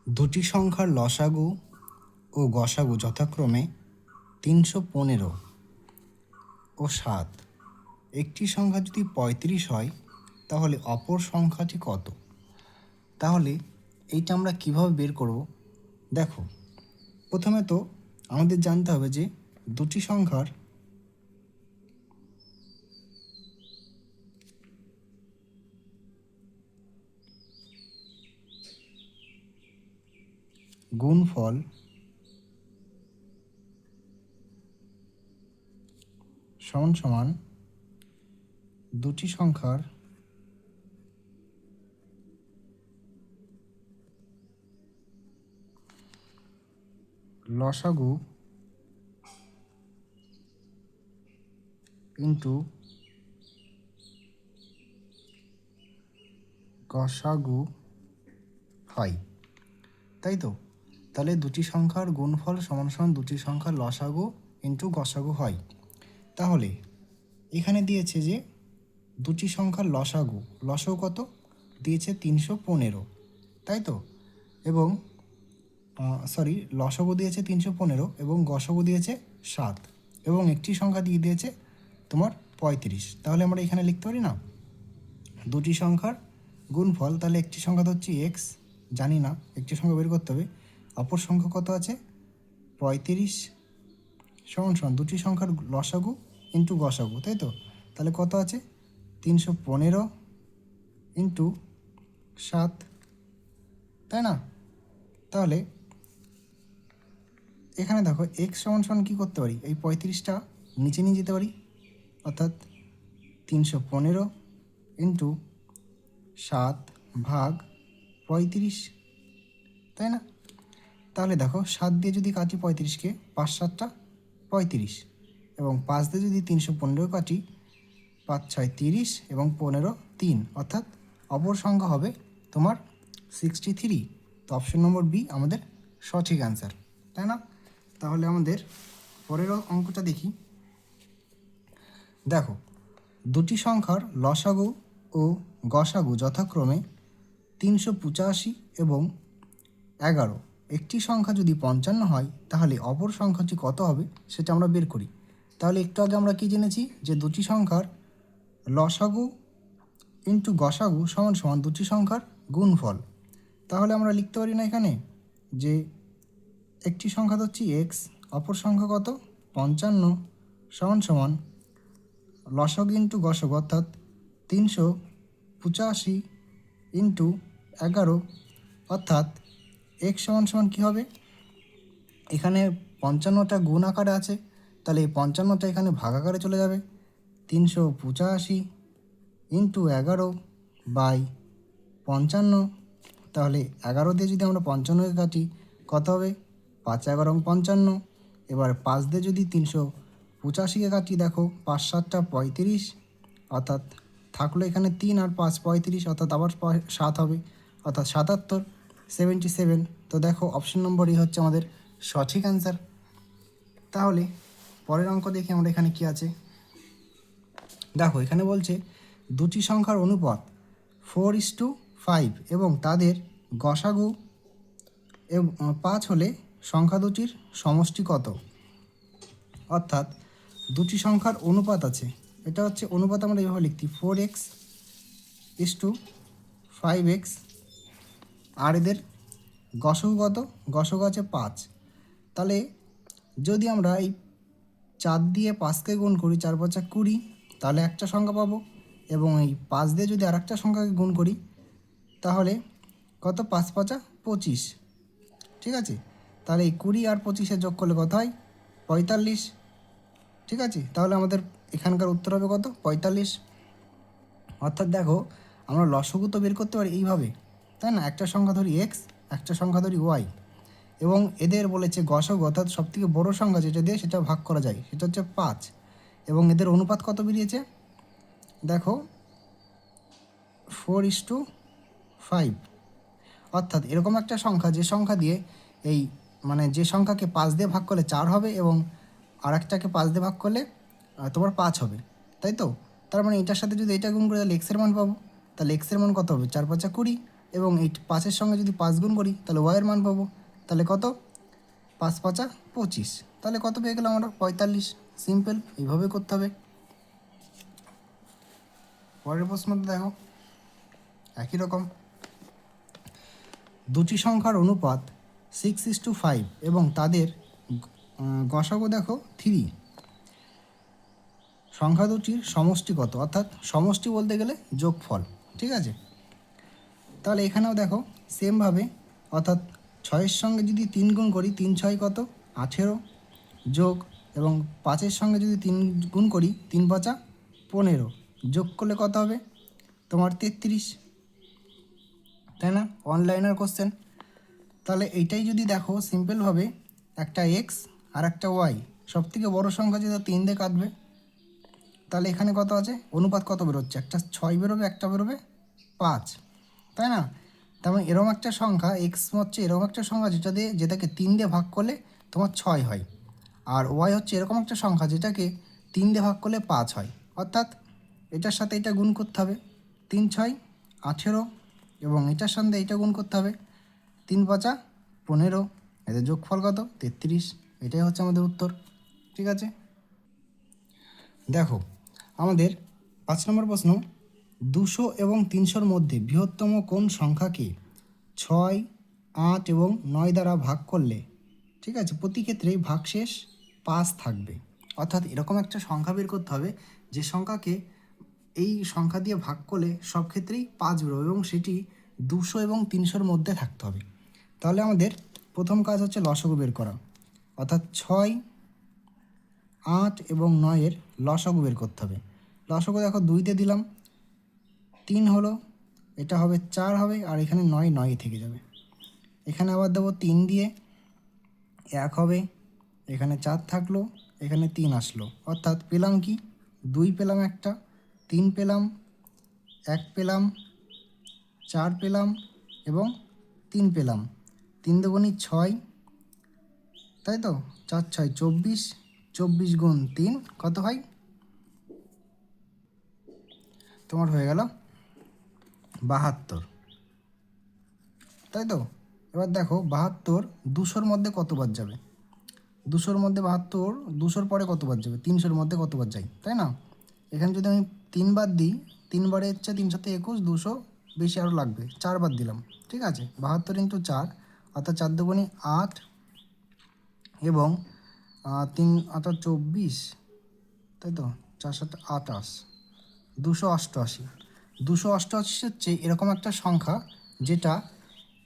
দুটি সংখ্যার লসাগু ও গসাগু যথাক্রমে 315 ও 7। একটি সংখ্যা যদি 35 হয় তাহলে অপর সংখ্যাটি কত? তাহলে এইটা আমরা কিভাবে বের করব? দেখো, প্রথমে তো আমাদের জানতে হবে যে দুটি সংখ্যার গুণফল সমান সমান দুটি সংখ্যার লসাগু ইন্টু গসাগু হয়, তাই তো? তাহলে দুটি সংখ্যার গুণফল সমান সমান দুটি সংখ্যার লসাগু ইন্টু গসাগু হয়। তাহলে এখানে দিয়েছে যে দুটি সংখ্যার লসাগু কত দিয়েছে? 315, তাই তো? এবং লসাগু দিয়েছে 315 এবং গসাগু দিয়েছে 7 এবং একটি সংখ্যা দিয়ে দিয়েছে তোমার 35। তাহলে আমরা এখানে লিখতে পারি না দুটি সংখ্যার গুণফল, তাহলে একটি সংখ্যা হচ্ছে এক্স, জানি না, একটি সংখ্যা বের করতে হবে, অপর সংখ্যা কত আছে 35 সমান সমান দুটি সংখ্যার লসাগু ইন্টু গসাগু, তাই তো? তাহলে কত আছে 315 ইন্টু 7, তাই না? তাহলে এখানে দেখো এক্স সমান সমান কী করতে পারি, এই 35টা নিচে নিয়ে যেতে পারি, অর্থাৎ 315 ইন্টু 7 ভাগ 35, তাই না? তাহলে দেখো 7 দিয়ে যদি কাটি 35কে, 5 7টা 35, এবং 5 দিয়ে যদি 315 কাটি, 5 6 30 এবং 15 3, অর্থাৎ অপর সংখ্যা হবে তোমার 63। তো অপশন নম্বর বি আমাদের সঠিক অ্যান্সার, তাই না? তাহলে আমাদের পরের অঙ্কটা দেখি। দেখো, দুটি সংখ্যার লসাগু ও গসাগু যথাক্রমে 385 এবং 11। একটি সংখ্যা যদি 55 হয় তাহলে অপর সংখ্যাটি কত হবে সেটা আমরা বের করি। তাহলে একটু আগে আমরা কি জেনেছি যে দুটি সংখ্যার লসাগু ইন্টু গসাগু সমান সমান দুটি সংখ্যার গুণফল। তাহলে আমরা লিখতে পারি না এখানে যে একটি সংখ্যা হচ্ছে এক্স, অপর সংখ্যা কত 55 সমান সমান লসাগু ইন্টু গসাগু, অর্থাৎ 385 ইন্টু 11, অর্থাৎ এক্স সমান সমান কী হবে, এখানে 55টা গুণ আকারে আছে, তাহলে এই 55টা এখানে ভাগ আকারে চলে যাবে, 385 ইন্টু 11 বাই 55। তাহলে 11 দিয়ে যদি আমরা 55কে কাটি কত হবে, 5 11 55। এবার 5 দিয়ে যদি 385কে কাটি, দেখো 5 7টা 35, অর্থাৎ থাকলো এখানে 3 আর 5 35, অর্থাৎ আবার 7 হবে, অর্থাৎ 77 77। তো দেখো অপশন নম্বর ই হচ্ছে আমাদের সঠিক অ্যান্সার। তাহলে পরের অঙ্ক দেখি আমরা এখানে কি আছে। দেখো এখানে বলছে দুটি সংখ্যার অনুপাত 4:5 এবং তাদের গসাগু 5 হলে সংখ্যা দুটির সমষ্টি কত? অর্থাৎ দুটি সংখ্যার অনুপাত আছে, এটা হচ্ছে অনুপাত, আমরা এভাবে লিখছি 4x:5x, আর এদের গসাগু কত? গসাগু আছে 5। তাহলে যদি আমরা এই 4 দিয়ে 5কে গুণ করি, 4 5 20, তাহলে একটা সংখ্যা পাবো, এবং এই 5 দিয়ে যদি আর একটা সংখ্যাকে গুণ করি তাহলে কত, 5 5 25, ঠিক আছে? তাহলে এই 20 আর 25 যোগ করলে কত হয়, 45, ঠিক আছে? তাহলে আমাদের এখানকার উত্তর হবে কত, 45। অর্থাৎ দেখো আমরা লসাগু তো বের করতে পারি এইভাবে, তাই না? একটা সংখ্যা ধরি এক্স, একটা সংখ্যা ধরি ওয়াই, এবং এদের বলেছে গসাগু, অর্থাৎ সবথেকে বড় সংখ্যা যেটা দিয়ে সেটা ভাগ করা যায়, সেটা হচ্ছে 5, এবং এদের অনুপাত কত বেরিয়েছে দেখো 4:5। অর্থাৎ এরকম একটা সংখ্যা যে সংখ্যা দিয়ে এই যে সংখ্যাকে 5 দিয়ে ভাগ করলে 4 হবে, এবং আর একটাকে 5 দিয়ে ভাগ করলে তোমার 5 হবে, তাই তো? তার মানে এটার সাথে যদি এটা গুণ করে তাহলে এক্সের মান পাবো, তাহলে এক্সের মান কত হবে, 4 5 20, এবং এই 5-এর সঙ্গে যদি 5 গুণ করি তাহলে ওয়াইয়ের মান পাবো। তাহলে কত? 5 5 25। তাহলে কত পেয়ে গেলাম আমরা? 45। সিম্পল, এইভাবে করতে হবে। পরের প্রশ্নটা দেখো, একই রকম। দুটি সংখ্যার অনুপাত 6:5 এবং তাদের গসাগু দেখো 3। সংখ্যা দুটির সমষ্টি কত? অর্থাৎ সমষ্টি বলতে গেলে যোগফল, ঠিক আছে। তাহলে এখানেও দেখো সেমভাবে, অর্থাৎ 6-এর সঙ্গে যদি 3 গুণ করি, 3 6 কত? 18 যোগ, এবং 5-এর সঙ্গে যদি 3 গুণ করি, 3 5 15 যোগ করলে কত হবে? তোমার 33, তাই না? অনলাইনার কোশ্চেন। তাহলে এইটাই যদি দেখো সিম্পলভাবে, একটা এক্স আর একটা ওয়াই, সবথেকে বড় সংখ্যা যেটা 3 দিয়ে কাটবে, তাহলে এখানে কত আছে? অনুপাত কত বেরোচ্ছে? একটা 6 বেরোবে, একটা বেরোবে 5, তাই না? তার মানে এরকম একটা সংখ্যা এক্স হচ্ছে এরকম একটা সংখ্যা যেটাকে 3 দিয়ে ভাগ করলে তোমার 6 হয়, আর ওয়াই হচ্ছে এরকম একটা সংখ্যা যেটাকে 3 দিয়ে ভাগ করলে 5 হয়। অর্থাৎ এটার সাথে এটা গুণ করতে হবে, 3 6 18, এবং এটার সাথে এইটা গুণ করতে হবে, 3 5 15, এদের যোগফল কত? 33। এটাই হচ্ছে আমাদের উত্তর, ঠিক আছে। দেখো আমাদের 5 নম্বর প্রশ্ন, 200 এবং 300-র মধ্যে বৃহত্তম কোন সংখ্যাকে 6 8 এবং 9 দ্বারা ভাগ করলে, ঠিক আছে, প্রতি ক্ষেত্রেই ভাগশেষ 5 থাকবে। অর্থাৎ এরকম একটা সংখ্যা বের করতে হবে যে সংখ্যাকে এই সংখ্যা দিয়ে ভাগ করলে সব ক্ষেত্রেই 5 বেরোবে, এবং সেটি 200 এবং 300-র মধ্যে থাকতে হবে। তাহলে আমাদের প্রথম কাজ হচ্ছে লসাগু বের করা, অর্থাৎ 6 8 এবং 9-এর লসাগু বের করতে হবে। লসাগু দেখো 2 দিয়ে দিলাম, 3 হলো, এটা হবে 4 হবে, আর এখানে 9 9 থেকে যাবে। এখানে আবার দেবো 3 দিয়ে, 1 হবে, এখানে 4 থাকলো, এখানে 3 আসলো। অর্থাৎ পেলাম কি? 2 পেলাম, একটা 3 পেলাম, 1 পেলাম, 4 পেলাম, এবং 3 পেলাম। 3 দুগুণে 6, তাই তো? 4 6 24, 24 গুণ 3 কত হয়? তোমার হয়ে গেল 72, তাই তো? এবার দেখো 72 200-র মধ্যে কতবার যাবে? 200-র মধ্যে 72, 200-র পরে কতবার যাবে? 300-র মধ্যে কতবার যাই, তাই না? এখানে যদি আমি 3 বার দিই, 3 বারে হচ্ছে 3 7 21, 200 বেশি আরও লাগবে, 4 বার দিলাম, ঠিক আছে। 72 × 4, অর্থাৎ 4 দুগুণে 8, এবং 3 অর্থাৎ 24, তাই তো? 4 7 28, 288। 288 হচ্ছে এরকম একটা সংখ্যা যেটা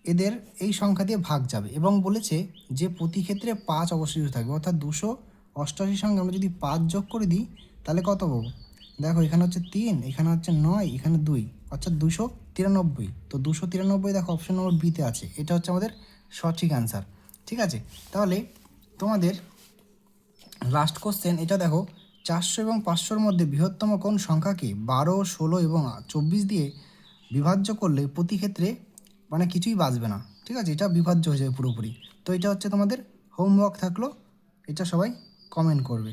এদের এই সংখ্যা দিয়ে ভাগ যাবে, এবং বলেছে যে প্রতি ক্ষেত্রে 5 অবশিষ্ট থাকবে। অর্থাৎ 288-র সঙ্গে আমরা যদি 5 যোগ করে দিই তাহলে কত পাবো? দেখো এখানে হচ্ছে 3, এখানে হচ্ছে 9, এখানে 2, অর্থাৎ 293। তো 293 দেখো অপশন নম্বর বিতে আছে। এটা হচ্ছে আমাদের সঠিক অ্যান্সার, ঠিক আছে। তাহলে তোমাদের লাস্ট কোশ্চেন এটা দেখো, 400 এবং 500-র মধ্যে বৃহত্তম কোন সংখ্যাকে 12 16 এবং 24 দিয়ে বিভাজ্য করলে প্রতি ক্ষেত্রে মানে কিছুই বাঁচবে না, ঠিক আছে, এটা বিভাজ্য হয়ে যাবে পুরোপুরি। তো এটা হচ্ছে তোমাদের হোমওয়ার্ক থাকলো, এটা সবাই কমেন্ট করবে।